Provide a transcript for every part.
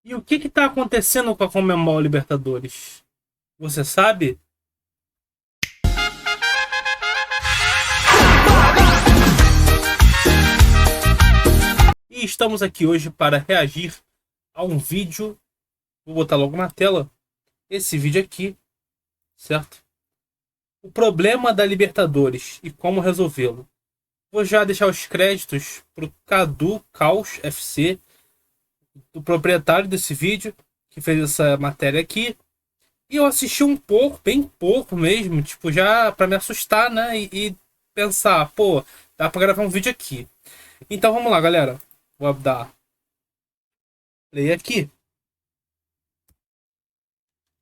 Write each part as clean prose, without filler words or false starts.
E o que está acontecendo com a Conmebol Libertadores? Você sabe? E estamos aqui hoje para reagir a um vídeo. Vou botar logo na tela esse vídeo aqui, certo? O problema da Libertadores e como resolvê-lo. Vou já deixar os créditos para o Cadu Caos FC, do proprietário desse vídeo, que fez essa matéria aqui. E eu assisti um pouco, bem pouco mesmo, tipo, já para me assustar, né? E pensar, pô, dá para gravar um vídeo aqui. Então vamos lá, galera. Vou dar play aqui.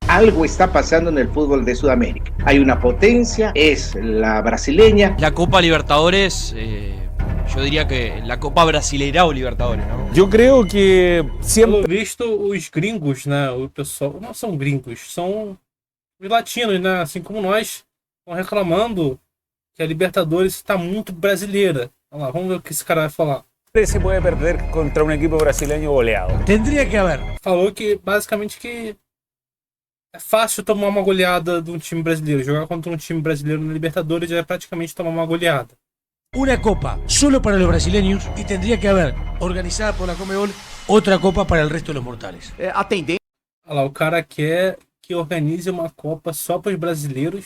Algo está pasando en el fútbol de Sudamérica. Hay una potencia, es la brasileña. La Copa Libertadores, yo diría que la Copa Brasileirao Libertadores, ¿no? Eu creio que Pelo visto, os gringos, né? O pessoal não são gringos, são os latinos, né? Assim como nós, estão reclamando que a Libertadores está muito brasileira. Vamos lá, vamos ver o que esse cara vai falar. se pode perder contra um equipo brasileiro goleado. Tendría que haber Falou que basicamente que é fácil tomar uma goleada de um time brasileiro. Jogar contra um time brasileiro na Libertadores já é praticamente tomar uma goleada. una copa solo para los brasileños y tendría que haber, organizada por la Conmebol, otra copa para el resto de los mortales. A tendência Olha lá, o cara quer que organize uma Copa só para os brasileiros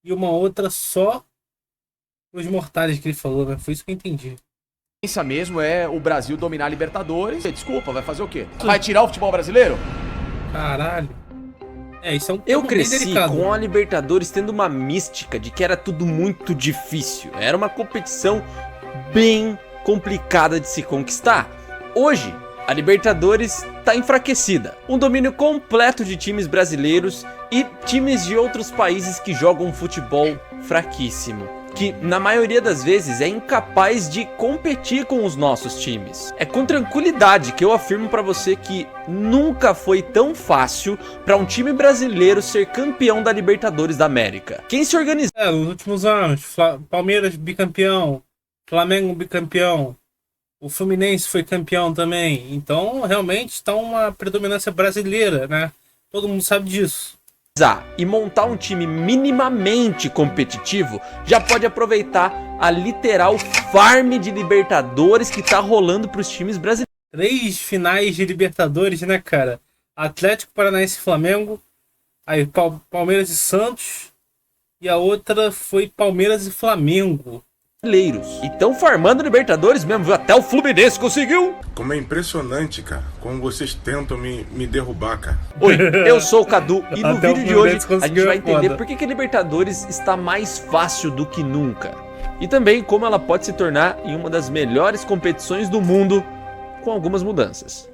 e uma outra só para os mortais, que ele falou, né? Foi isso que eu entendi. mesmo é o Brasil dominar a Libertadores. Desculpa, vai fazer o quê? Vai tirar o futebol brasileiro? Caralho. É, isso é um Eu tema bem cresci delicado. com a Libertadores tendo uma mística de que era tudo muito difícil. Era uma competição bem complicada de se conquistar. Hoje, a Libertadores está enfraquecida. Um domínio completo de times brasileiros e times de outros países que jogam futebol fraquíssimo, que na maioria das vezes é incapaz de competir com os nossos times. É com tranquilidade que eu afirmo para você que nunca foi tão fácil para um time brasileiro ser campeão da Libertadores da América. Quem se organiza É, nos últimos anos, Palmeiras bicampeão, Flamengo bicampeão, o Fluminense foi campeão também. Então, realmente, está uma predominância brasileira, né? Todo mundo sabe disso. e montar um time minimamente competitivo, já pode aproveitar a literal farm de Libertadores que tá rolando para os times brasileiros. 3 finais de Libertadores, né, cara? Atlético Paranaense e Flamengo, aí Palmeiras e Santos, e a outra foi Palmeiras e Flamengo. E estão farmando Libertadores mesmo, viu? Até o Fluminense conseguiu. Como é impressionante, cara. Como vocês tentam me derrubar, cara. Oi, eu sou o Cadu e no Até o vídeo de hoje Fluminense a gente conseguiu, vai é entender foda. por que a Libertadores está mais fácil do que nunca. E também como ela pode se tornar em uma das melhores competições do mundo com algumas mudanças.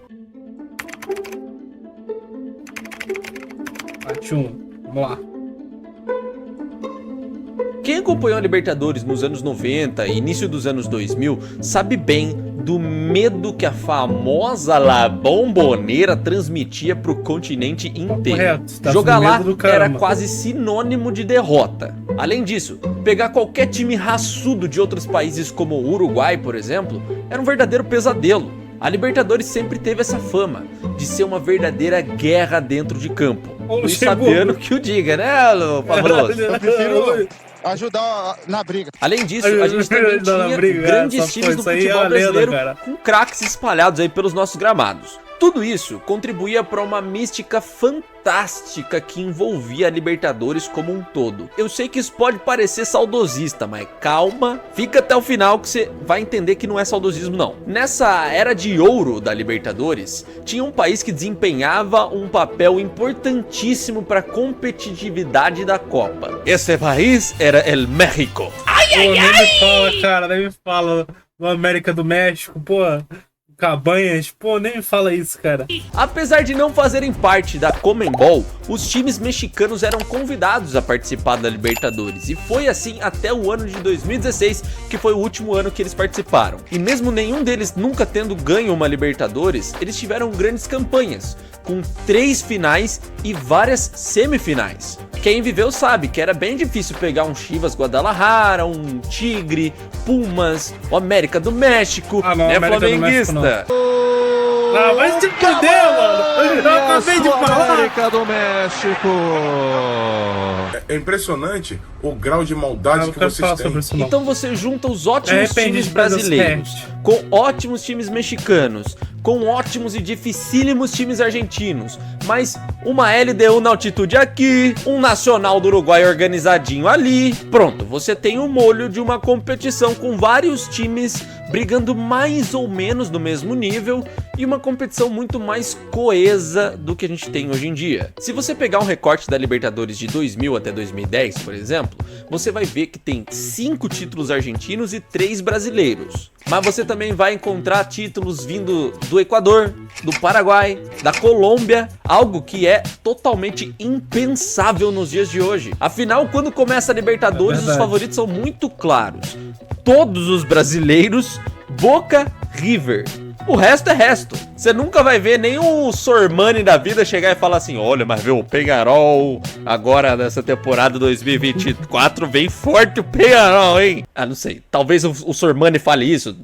Parte 1, vamos lá. Quem acompanhou a Libertadores nos anos 90 e início dos anos 2000 sabe bem do medo que a famosa La Bombonera transmitia para o continente inteiro. Correto, tá Jogar com lá medo do caramba. era quase sinônimo de derrota. Além disso, pegar qualquer time raçudo de outros países como o Uruguai, por exemplo, era um verdadeiro pesadelo. A Libertadores sempre teve essa fama de ser uma verdadeira guerra dentro de campo. Ô, O chegou. Fabiano que o diga, né, Pablo? Ajudar na briga. Além disso, a gente também Ajudar na tinha briga, grandes essa times do foi, isso aí é futebol uma lenda, brasileiro cara. com craques espalhados aí pelos nossos gramados. Tudo isso contribuía para uma mística fantástica que envolvia a Libertadores como um todo. Eu sei que isso pode parecer saudosista, mas calma, fica até o final que você vai entender que não é saudosismo não. Nessa era de ouro da Libertadores, tinha um país que desempenhava um papel importantíssimo para a competitividade da Copa. Esse país era el México. Pô, nem me fala, cara, nem me fala do América do México, pô. Cabanhas, pô, nem me fala isso, cara. Apesar de não fazerem parte da Conmebol, os times mexicanos eram convidados a participar da Libertadores, e foi assim até o ano de 2016, que foi o último ano que eles participaram. E mesmo nenhum deles nunca tendo ganho uma Libertadores, eles tiveram grandes campanhas, com 3 finais e várias semifinais. Quem viveu sabe que era bem difícil pegar um Chivas Guadalajara, um Tigre, Pumas, o América do México, Ah, não, né, América do México flamenguista? Ah, vai se fuder, mano. acabei de falar. América do México. É impressionante o grau de maldade Não que quero vocês falar têm. sobre isso, não. Então você junta os ótimos Arrependi times de fazer brasileiros os cast. com ótimos times mexicanos, com ótimos e dificílimos times argentinos, mas uma LDU na altitude aqui, um Nacional do Uruguai organizadinho ali. Pronto, você tem o molho de uma competição com vários times brigando mais ou menos no mesmo nível e uma competição muito mais coesa do que a gente tem hoje em dia. Se você pegar um recorte da Libertadores de 2000 até 2010, por exemplo, você vai ver que tem 5 títulos argentinos e 3 brasileiros. Mas você também vai encontrar títulos vindo do Equador, do Paraguai, da Colômbia, algo que é totalmente impensável nos dias de hoje. Afinal, quando começa a Libertadores, os favoritos são muito claros. Todos os brasileiros, Boca, River. O resto é resto. Você nunca vai ver nem o Sormani da vida chegar e falar assim: olha, mas viu, o Peñarol agora nessa temporada 2024 vem forte o Peñarol, hein? Ah, não sei. Talvez o Sormani fale isso.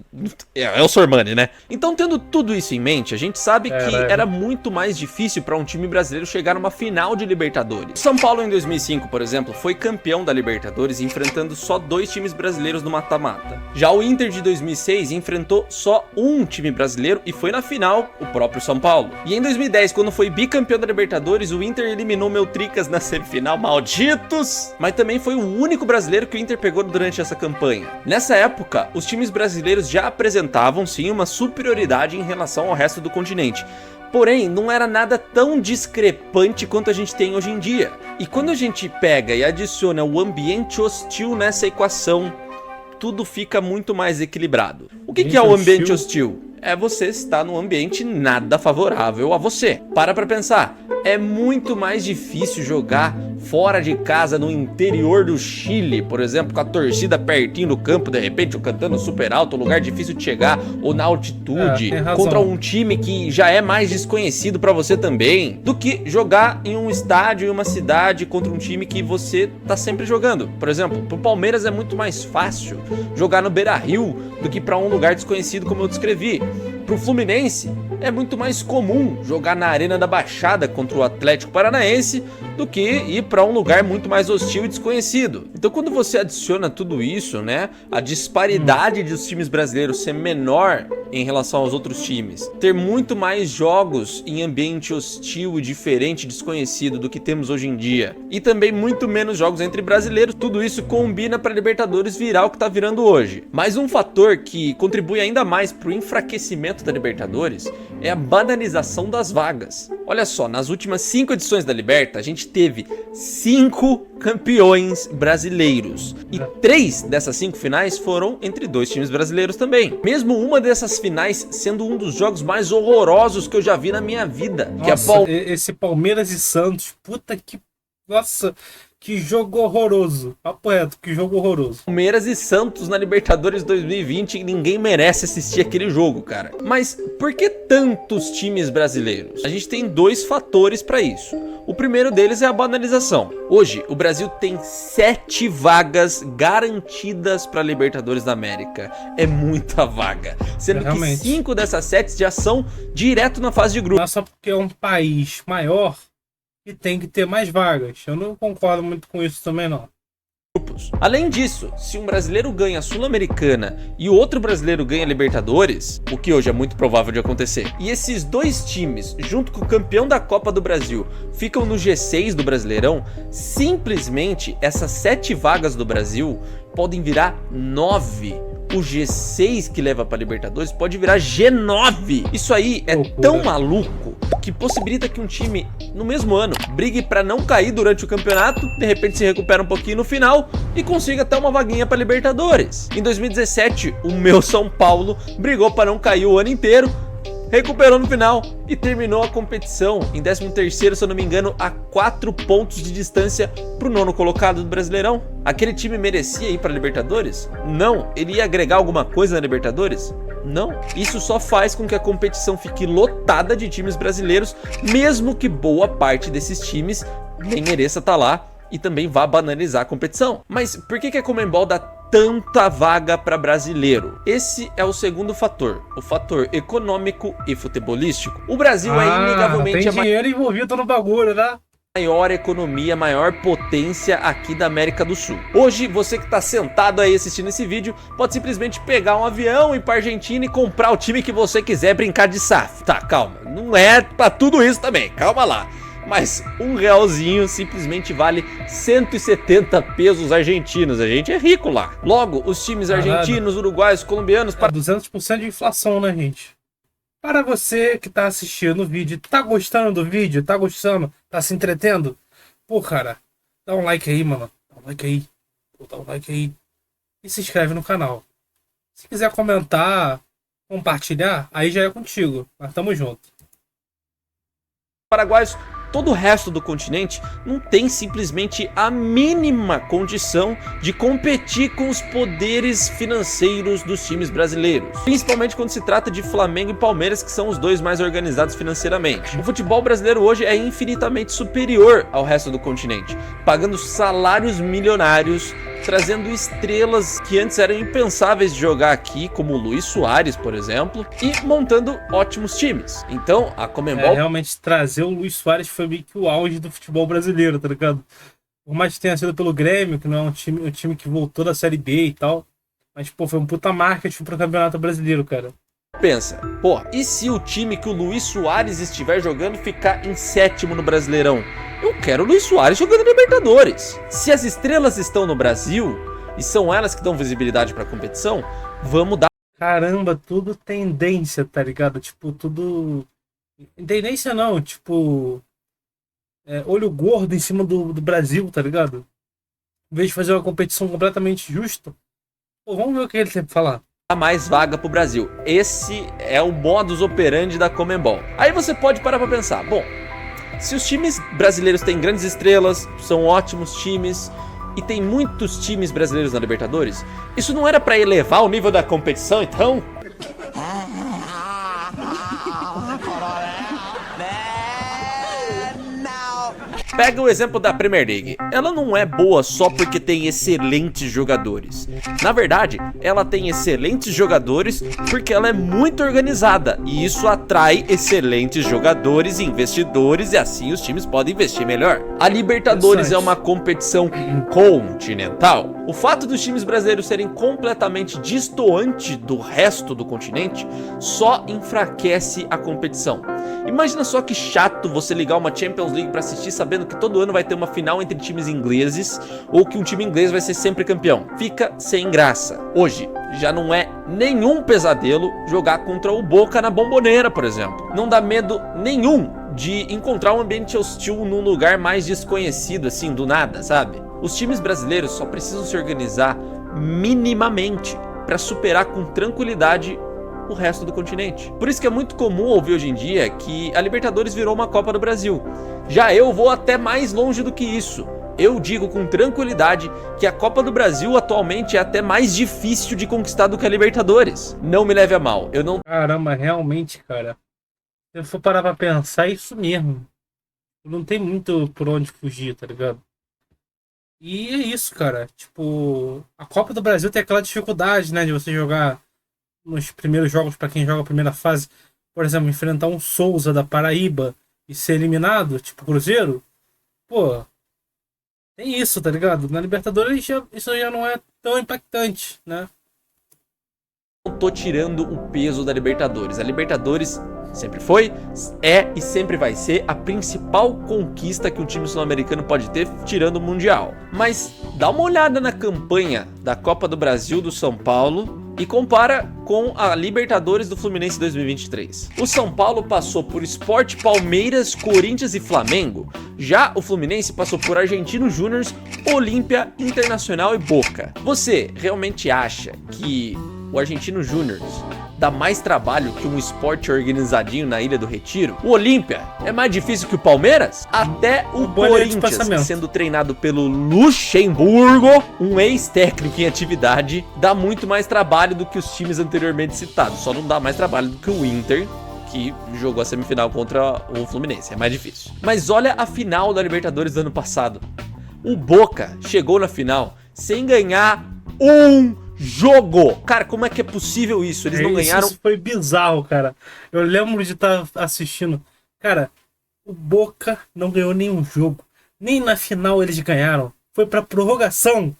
É o Sormani, né? Então, tendo tudo isso em mente, a gente sabe que era muito mais difícil para um time brasileiro chegar numa final de Libertadores. São Paulo em 2005, por exemplo, foi campeão da Libertadores enfrentando só 2 times brasileiros no mata-mata. Já o Inter de 2006 enfrentou só um time brasileiro e foi na final o próprio São Paulo. E em 2010, quando foi bicampeão da Libertadores, o Inter eliminou meu Tricas na semifinal, malditos! Mas também foi o único brasileiro que o Inter pegou durante essa campanha. Nessa época, os times brasileiros já apresentavam sim uma superioridade em relação ao resto do continente. Porém, não era nada tão discrepante quanto a gente tem hoje em dia. E quando a gente pega e adiciona o ambiente hostil nessa equação, tudo fica muito mais equilibrado. O que é o ambiente hostil? É você estar num ambiente nada favorável a você. Para pensar, é muito mais difícil jogar fora de casa no interior do Chile, por exemplo, com a torcida pertinho do campo, de repente cantando super alto, lugar difícil de chegar, ou na altitude, contra um time que já é mais desconhecido para você também, do que jogar em um estádio, em uma cidade, contra um time que você tá sempre jogando. Por exemplo, pro Palmeiras é muito mais fácil jogar no Beira-Rio do que para um lugar desconhecido como eu descrevi. Pro Fluminense, é muito mais comum jogar na Arena da Baixada contra o Atlético Paranaense do que ir para um lugar muito mais hostil e desconhecido. Então, quando você adiciona tudo isso, né, a disparidade dos times brasileiros ser menor em relação aos outros times, ter muito mais jogos em ambiente hostil e diferente, desconhecido do que temos hoje em dia, e também muito menos jogos entre brasileiros, tudo isso combina para a Libertadores virar o que está virando hoje. Mas um fator que contribui ainda mais para o enfraquecimento da Libertadores é a banalização das vagas. Olha só, nas últimas 5 edições da Liberta, a gente teve 5 campeões brasileiros. E 3 dessas 5 finais foram entre 2 times brasileiros também. Mesmo uma dessas finais sendo um dos jogos mais horrorosos que eu já vi na minha vida. Nossa, esse Palmeiras e Santos, puta que... Nossa... Que jogo horroroso. Papo reto, que jogo horroroso. Palmeiras e Santos na Libertadores 2020, ninguém merece assistir aquele jogo, cara. Mas por que tantos times brasileiros? A gente tem 2 fatores para isso. O primeiro deles é a banalização. Hoje, o Brasil tem 7 vagas garantidas para Libertadores da América. É muita vaga. Sendo que 5 dessas 7 já são direto na fase de grupo. Não é só porque é um país maior e tem que ter mais vagas. Eu não concordo muito com isso também, não. Além disso, se um brasileiro ganha a Sul-Americana e o outro brasileiro ganha a Libertadores, o que hoje é muito provável de acontecer, e esses 2 times, junto com o campeão da Copa do Brasil, ficam no G6 do Brasileirão, simplesmente essas 7 vagas do Brasil podem virar 9. O G6 que leva para Libertadores pode virar G9. Isso aí é tão maluco que possibilita que um time, no mesmo ano, brigue para não cair durante o campeonato, de repente se recupera um pouquinho no final e consiga até uma vaguinha para Libertadores. Em 2017, o meu São Paulo brigou para não cair o ano inteiro, recuperou no final e terminou a competição em 13º, se eu não me engano, a 4 pontos de distância pro 9º colocado do Brasileirão. Aquele time merecia ir pra Libertadores? Não. Ele ia agregar alguma coisa na Libertadores? Não. Isso só faz com que a competição fique lotada de times brasileiros, mesmo que boa parte desses times nem mereça estar lá e também vá banalizar a competição. Mas por que a Conmebol dá tanta vaga para brasileiro? Esse é o segundo fator, o fator econômico e futebolístico. O Brasil é inegavelmente tem dinheiro envolvido no bagulho, né? Maior economia, maior potência aqui da América do Sul. Hoje, você que tá sentado aí assistindo esse vídeo, pode simplesmente pegar um avião, ir pra Argentina e comprar o time que você quiser brincar de SAF. Tá, calma, não é pra tudo isso também, calma lá. Mas um realzinho simplesmente vale 170 pesos argentinos. A gente é rico lá. Logo, os times argentinos, uruguaios, colombianos... 200% de inflação, né, gente? Para você que tá assistindo o vídeo, tá gostando do vídeo? Tá gostando? Tá se entretendo? Pô, cara, dá um like aí, mano. Dá um like aí. Pô, dá um like aí. E se inscreve no canal. Se quiser comentar, compartilhar, aí já é contigo. Mas tamo junto. Paraguaios, todo o resto do continente não tem simplesmente a mínima condição de competir com os poderes financeiros dos times brasileiros. Principalmente quando se trata de Flamengo e Palmeiras, que são os dois mais organizados financeiramente. O futebol brasileiro hoje é infinitamente superior ao resto do continente, pagando salários milionários, trazendo estrelas que antes eram impensáveis de jogar aqui, como o Luis Soares, por exemplo, e montando ótimos times. Então, a Conmebol... realmente trazer o Luis Soares foi meio que o auge do futebol brasileiro, tá ligado? Por mais que tenha sido pelo Grêmio, que não é um time que voltou da Série B e tal, mas, pô, foi um puta marketing pro Campeonato Brasileiro, cara. Pensa, pô, e se o time que o Luis Soares estiver jogando ficar em 7º no Brasileirão? Eu quero o Luis Soares jogando Libertadores. Se as estrelas estão no Brasil, e são elas que dão visibilidade pra competição, vamos dar... Caramba, tudo tendência, tá ligado? Tipo, tudo... Tendência não, tipo... olho gordo em cima do Brasil, tá ligado? Em vez de fazer uma competição completamente justa, pô, vamos ver o que ele tem pra falar. Mais vaga pro Brasil. Esse é o modus operandi da Conmebol. Aí você pode parar pra pensar, bom, se os times brasileiros têm grandes estrelas, são ótimos times e tem muitos times brasileiros na Libertadores, isso não era pra elevar o nível da competição, então? Pega o exemplo da Premier League. Ela não é boa só porque tem excelentes jogadores. Na verdade, ela tem excelentes jogadores porque ela é muito organizada. E isso atrai excelentes jogadores e investidores, e assim os times podem investir melhor. A Libertadores é uma competição continental. O fato dos times brasileiros serem completamente distantes do resto do continente só enfraquece a competição. Imagina só que chato você ligar uma Champions League pra assistir sabendo que todo ano vai ter uma final entre times ingleses ou que um time inglês vai ser sempre campeão. Fica sem graça. Hoje, já não é nenhum pesadelo jogar contra o Boca na Bombonera, por exemplo. Não dá medo nenhum de encontrar um ambiente hostil num lugar mais desconhecido, assim, do nada, sabe? Os times brasileiros só precisam se organizar minimamente para superar com tranquilidade o resto do continente. Por isso que é muito comum ouvir hoje em dia que a Libertadores virou uma Copa do Brasil. Já eu vou até mais longe do que isso. Eu digo com tranquilidade que a Copa do Brasil atualmente é até mais difícil de conquistar do que a Libertadores. Não me leve a mal, eu não... Caramba, realmente, cara. Se eu for parar pra pensar, é isso mesmo. Não tem muito por onde fugir, tá ligado? E é isso, cara. Tipo, a Copa do Brasil tem aquela dificuldade, né, de você jogar nos primeiros jogos, pra quem joga a primeira fase, por exemplo, enfrentar um Souza da Paraíba e ser eliminado, tipo Cruzeiro. Pô, tem isso, tá ligado? Na Libertadores isso já não é tão impactante, né? Não tô tirando o peso da Libertadores. A Libertadores sempre foi, é e sempre vai ser a principal conquista que um time sul-americano pode ter, tirando o Mundial. Mas dá uma olhada na campanha da Copa do Brasil do São Paulo e compara com a Libertadores do Fluminense 2023. O São Paulo passou por Sport, Palmeiras, Corinthians e Flamengo. Já o Fluminense passou por Argentinos Júnior, Olímpia, Internacional e Boca. Você realmente acha que o Argentinos Júnior dá mais trabalho que um esporte organizadinho na Ilha do Retiro? O Olímpia é mais difícil que o Palmeiras? Até o Corinthians, sendo treinado pelo Luxemburgo, um ex-técnico em atividade, dá muito mais trabalho do que os times anteriormente citados. Só não dá mais trabalho do que o Inter, que jogou a semifinal contra o Fluminense. É mais difícil. Mas olha a final da Libertadores do ano passado. O Boca chegou na final sem ganhar um jogo. Cara, como é que é possível isso? Eles não ganharam. Isso foi bizarro, cara. Eu lembro de estar assistindo. Cara, o Boca não ganhou nenhum jogo. Nem na final eles ganharam. Foi pra prorrogação.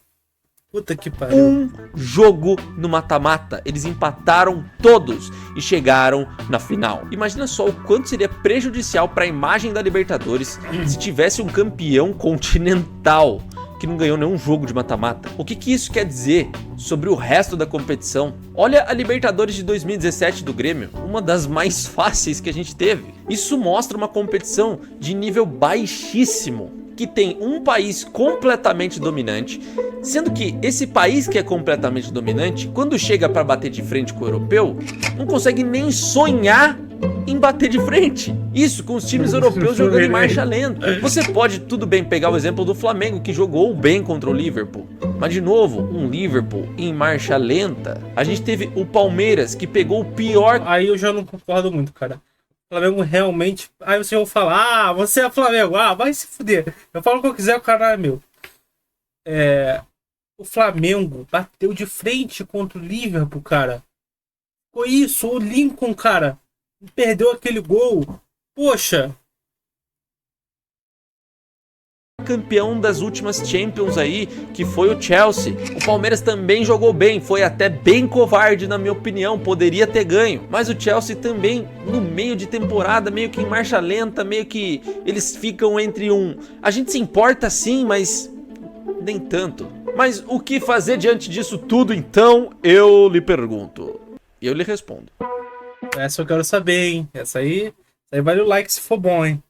Puta que pariu. Um jogo no mata-mata. Eles empataram todos e chegaram na final. Imagina só o quanto seria prejudicial para a imagem da Libertadores se tivesse um campeão continental que não ganhou nenhum jogo de mata-mata. O que isso quer dizer sobre o resto da competição? Olha a Libertadores de 2017 do Grêmio, uma das mais fáceis que a gente teve. Isso mostra uma competição de nível baixíssimo, que tem um país completamente dominante, sendo que esse país que é completamente dominante, quando chega para bater de frente com o europeu, não consegue nem sonhar em bater de frente. Isso com os times europeus jogando em marcha lenta. Você pode, tudo bem, pegar o exemplo do Flamengo, que jogou bem contra o Liverpool, mas de novo, um Liverpool em marcha lenta. A gente teve o Palmeiras, que pegou o pior... Aí eu já não concordo muito, cara. O Flamengo realmente... Aí você vai falar, você é Flamengo, vai se fuder. Eu falo o que eu quiser, o cara é meu. O Flamengo bateu de frente contra o Liverpool, cara. Foi isso, o Lincoln, cara, perdeu aquele gol. Poxa. Campeão das últimas Champions aí, que foi o Chelsea. O Palmeiras também jogou bem, foi até bem covarde na minha opinião, poderia ter ganho. Mas o Chelsea também, no meio de temporada, meio que em marcha lenta, meio que eles ficam entre a gente se importa sim, mas nem tanto. Mas o que fazer diante disso tudo então, eu lhe pergunto. E eu lhe respondo. Essa eu quero saber, hein? Essa aí vale o like se for bom, hein?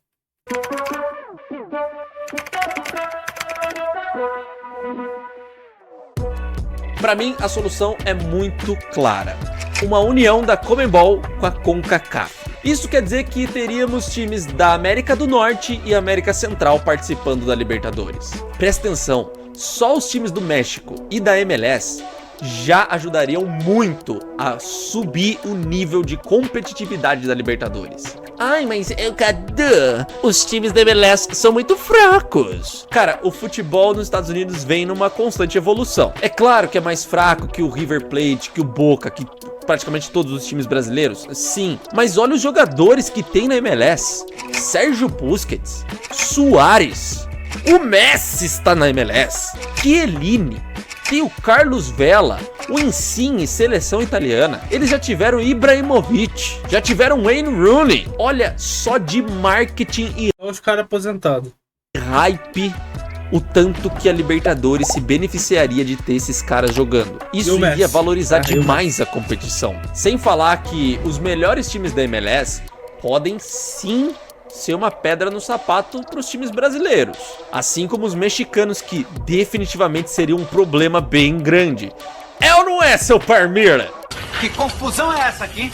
Pra mim, a solução é muito clara. Uma união da Conmebol com a CONCACAF. Isso quer dizer que teríamos times da América do Norte e América Central participando da Libertadores. Presta atenção, só os times do México e da MLS já ajudariam muito a subir o nível de competitividade da Libertadores. Ai, mas cadê? Os times da MLS são muito fracos. Cara, o futebol nos Estados Unidos vem numa constante evolução. É claro que é mais fraco que o River Plate, que o Boca, que praticamente todos os times brasileiros, sim. Mas olha os jogadores que tem na MLS. Sérgio Busquets, Suárez, o Messi está na MLS, Chiellini, tem o Carlos Vela, o Insigne, seleção italiana. Eles já tiveram Ibrahimovic, já tiveram Wayne Rooney. Olha só de marketing e os caras aposentados. Hype, o tanto que a Libertadores se beneficiaria de ter esses caras jogando. Isso iria valorizar demais a competição. Sem falar que os melhores times da MLS podem sim ser uma pedra no sapato para os times brasileiros, assim como os mexicanos, que definitivamente seria um problema bem grande. É ou não é, seu Palmeiras? Que confusão é essa aqui?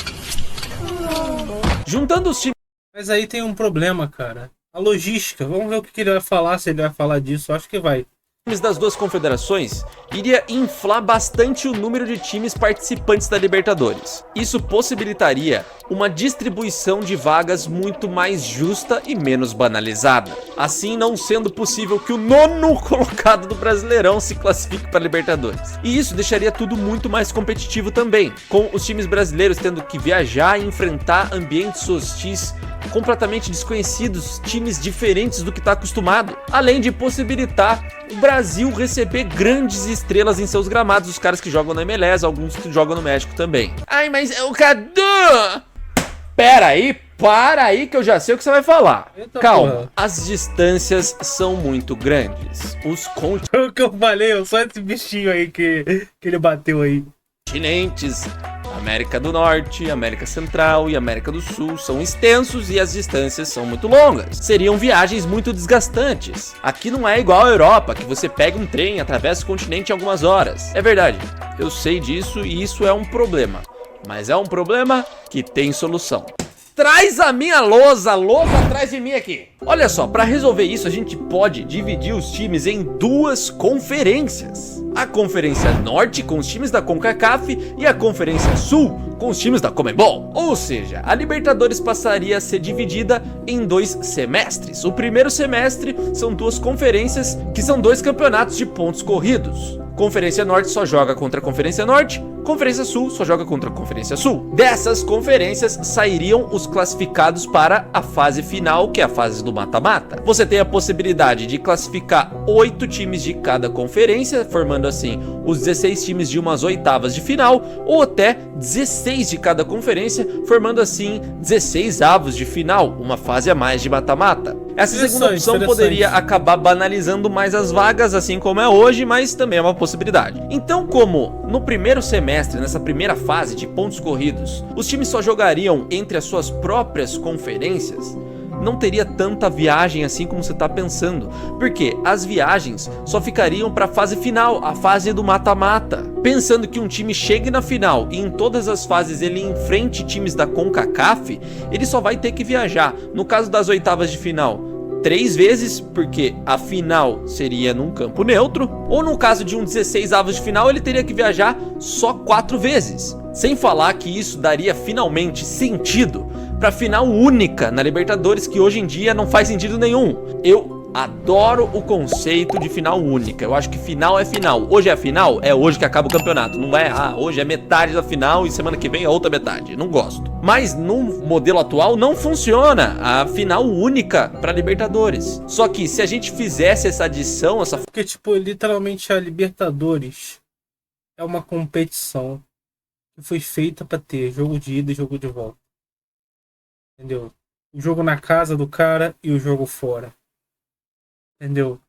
Juntando os times... Mas aí tem um problema, cara. A logística. Vamos ver o que ele vai falar, se ele vai falar disso. Acho que vai. das duas confederações iria inflar bastante o número de times participantes da Libertadores. Isso possibilitaria uma distribuição de vagas muito mais justa e menos banalizada, assim não sendo possível que o 9º colocado do Brasileirão se classifique para a Libertadores. E isso deixaria tudo muito mais competitivo também, com os times brasileiros tendo que viajar e enfrentar ambientes hostis completamente desconhecidos, times diferentes do que está acostumado, além de possibilitar o Brasil receber grandes estrelas em seus gramados, os caras que jogam na MLS, alguns que jogam no México também. Ai, mas o Cadu! Pera aí, para aí que eu já sei o que você vai falar. Eita, calma, porra. As distâncias são muito grandes. Os o que eu falei, só esse bichinho aí que ele bateu aí. Continentes, América do Norte, América Central e América do Sul são extensos e as distâncias são muito longas. Seriam viagens muito desgastantes. Aqui não é igual à Europa, que você pega um trem e atravessa o continente em algumas horas. É verdade, eu sei disso e isso é um problema. Mas é um problema que tem solução. Traz a minha lousa atrás de mim aqui. Olha só, para resolver isso a gente pode dividir os times em duas conferências. A Conferência Norte com os times da CONCACAF e a Conferência Sul com os times da Conmebol. Ou seja, a Libertadores passaria a ser dividida em 2 semestres. O primeiro semestre são 2 conferências que são 2 campeonatos de pontos corridos. Conferência Norte só joga contra a Conferência Norte, Conferência Sul só joga contra a Conferência Sul. Dessas conferências sairiam os classificados para a fase final, que é a fase do mata-mata. Você tem a possibilidade de classificar 8 times de cada conferência, formando assim os 16 times de umas oitavas de final, ou até 16 de cada conferência, formando assim 16 avos de final, uma fase a mais de mata-mata. Essa segunda opção poderia acabar banalizando mais as vagas, assim como é hoje, mas também é uma possibilidade. Então, como no primeiro semestre, nessa primeira fase de pontos corridos, os times só jogariam entre as suas próprias conferências, não teria tanta viagem assim como você está pensando, porque as viagens só ficariam para a fase final, a fase do mata-mata. Pensando que um time chegue na final e em todas as fases ele enfrente times da CONCACAF, ele só vai ter que viajar. No caso das oitavas de final, 3 vezes, porque a final seria num campo neutro, ou no caso de um 16 avos de final, ele teria que viajar só 4 vezes. Sem falar que isso daria finalmente sentido para final única na Libertadores, que hoje em dia não faz sentido nenhum. Eu adoro o conceito de final única. Eu acho que final é final. Hoje é a final, é hoje que acaba o campeonato. Não é, hoje é metade da final e semana que vem é outra metade. Não gosto. Mas no modelo atual não funciona a final única para Libertadores. Só que se a gente fizesse essa adição, porque tipo, literalmente a Libertadores é uma competição que foi feita para ter jogo de ida e jogo de volta. Entendeu? O jogo na casa do cara e o jogo fora. Entendeu?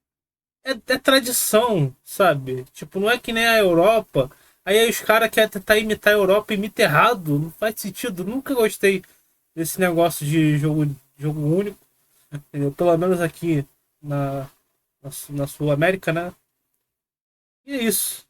É tradição, sabe? Tipo, não é que nem a Europa. Aí os caras querem tentar imitar a Europa e imita errado. Não faz sentido. Nunca gostei desse negócio de jogo único. Entendeu? Pelo menos aqui na Sul América, né? E é isso.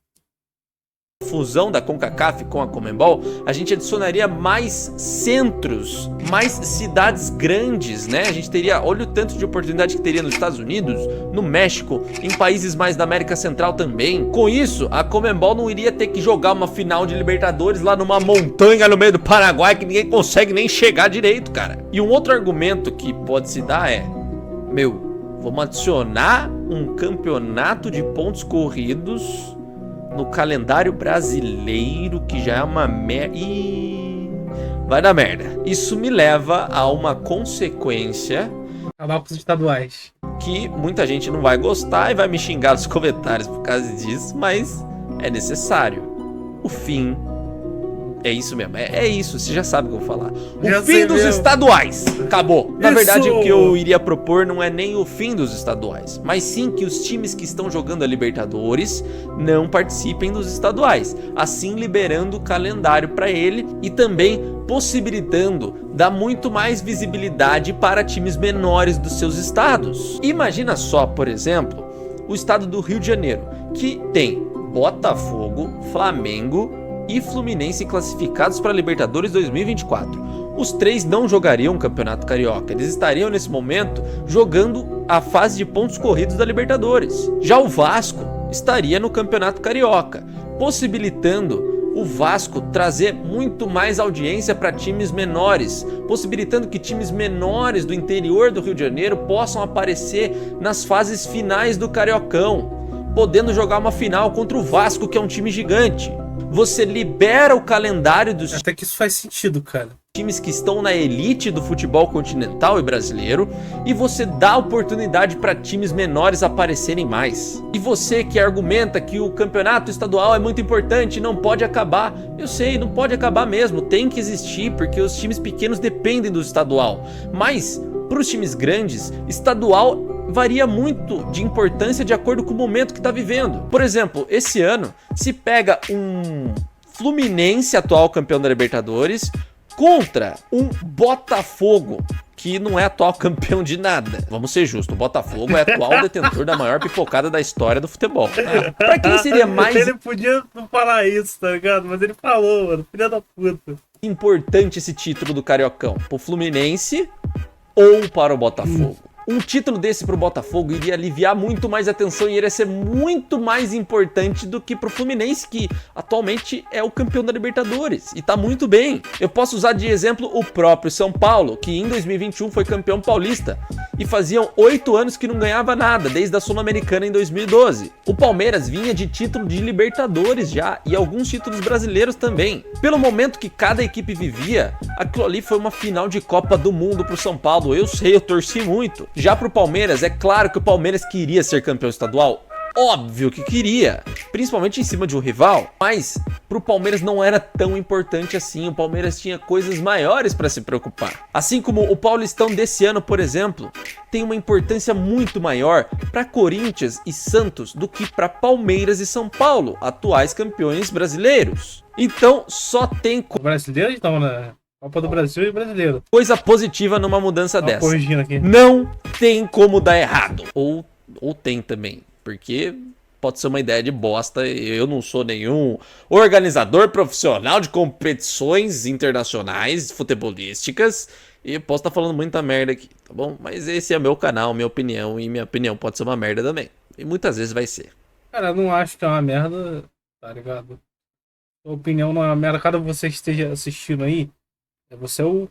Fusão da CONCACAF com a Conmebol, a gente adicionaria mais centros, mais cidades grandes, né? A gente teria, olha o tanto de oportunidade que teria nos Estados Unidos, no México, em países mais da América Central também. Com isso, a Conmebol não iria ter que jogar uma final de Libertadores lá numa montanha no meio do Paraguai que ninguém consegue nem chegar direito, cara. E um outro argumento que pode se dar é, vamos adicionar um campeonato de pontos corridos no calendário brasileiro, que já é uma merda. Vai dar merda. Isso me leva a uma consequência. Acabar com os estaduais. Que muita gente não vai gostar e vai me xingar nos comentários por causa disso, mas é necessário. O fim. É isso mesmo, é isso, você já sabe o que eu vou falar. O fim dos estaduais, acabou. Na verdade, o que eu iria propor não é nem o fim dos estaduais, mas sim que os times que estão jogando a Libertadores não participem dos estaduais, assim liberando o calendário para ele e também possibilitando dar muito mais visibilidade para times menores dos seus estados. Imagina só, por exemplo, o estado do Rio de Janeiro, que tem Botafogo, Flamengo e Fluminense classificados para a Libertadores 2024. Os 3 não jogariam o Campeonato Carioca, eles estariam nesse momento jogando a fase de pontos corridos da Libertadores. Já o Vasco estaria no Campeonato Carioca, possibilitando o Vasco trazer muito mais audiência para times menores, possibilitando que times menores do interior do Rio de Janeiro possam aparecer nas fases finais do Cariocão, podendo jogar uma final contra o Vasco, que é um time gigante. Você libera o calendário dos... Até que isso faz sentido, cara. Times que estão na elite do futebol continental e brasileiro, e você dá oportunidade para times menores aparecerem mais. E você que argumenta que o campeonato estadual é muito importante, não pode acabar. Eu sei, não pode acabar mesmo, tem que existir, porque os times pequenos dependem do estadual. Mas, para os times grandes, estadual varia muito de importância de acordo com o momento que está vivendo. Por exemplo, esse ano, se pega um Fluminense, atual campeão da Libertadores, contra um Botafogo, que não é atual campeão de nada. Vamos ser justos, o Botafogo é atual detentor da maior pipocada da história do futebol. Pra quem seria mais... Ele podia não falar isso, tá ligado? Mas ele falou, mano, filha da puta. Importante esse título do Cariocão, pro Fluminense ou para o Botafogo? Um título desse pro Botafogo iria aliviar muito mais a tensão e iria ser muito mais importante do que pro Fluminense, que atualmente é o campeão da Libertadores e tá muito bem. Eu posso usar de exemplo o próprio São Paulo, que em 2021 foi campeão paulista e faziam 8 anos que não ganhava nada, desde a Sul-Americana em 2012. O Palmeiras vinha de título de Libertadores já e alguns títulos brasileiros também. Pelo momento que cada equipe vivia, aquilo ali foi uma final de Copa do Mundo pro São Paulo. Eu sei, eu torci muito. Já pro Palmeiras, é claro que o Palmeiras queria ser campeão estadual. Óbvio que queria, principalmente em cima de um rival, mas pro Palmeiras não era tão importante assim. O Palmeiras tinha coisas maiores para se preocupar. Assim como o Paulistão desse ano, por exemplo, tem uma importância muito maior para Corinthians e Santos do que para Palmeiras e São Paulo, atuais campeões brasileiros. Então só tem Brasileiro então, né? Copa do Brasil e brasileiro. Coisa positiva numa mudança dessa. Corrigindo aqui. Não tem como dar errado. Ou tem também. Porque pode ser uma ideia de bosta. Eu não sou nenhum organizador profissional de competições internacionais futebolísticas. E posso estar falando muita merda aqui, tá bom? Mas esse é meu canal, minha opinião. E minha opinião pode ser uma merda também. E muitas vezes vai ser. Cara, eu não acho que é uma merda, tá ligado? Sua opinião não é uma merda. Cada você esteja assistindo aí, você é o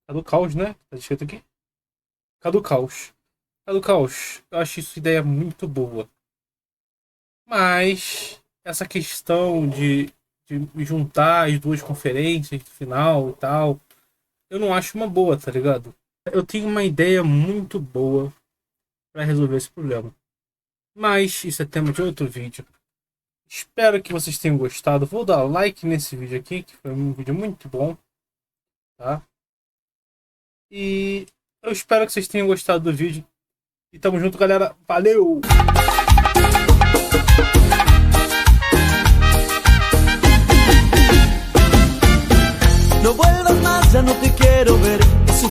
Cadu Caos, né? Tá escrito aqui? Cadu Caos. Cadu Caos, eu acho isso ideia muito boa. Mas essa questão de juntar as duas conferências no final e tal, eu não acho uma boa, tá ligado? Eu tenho uma ideia muito boa pra resolver esse problema. Mas isso é tema de outro vídeo. Espero que vocês tenham gostado. Vou dar like nesse vídeo aqui, que foi um vídeo muito bom. Tá? E eu espero que vocês tenham gostado do vídeo. E tamo junto, galera. Valeu! No vuelvas más, ya no te quiero ver.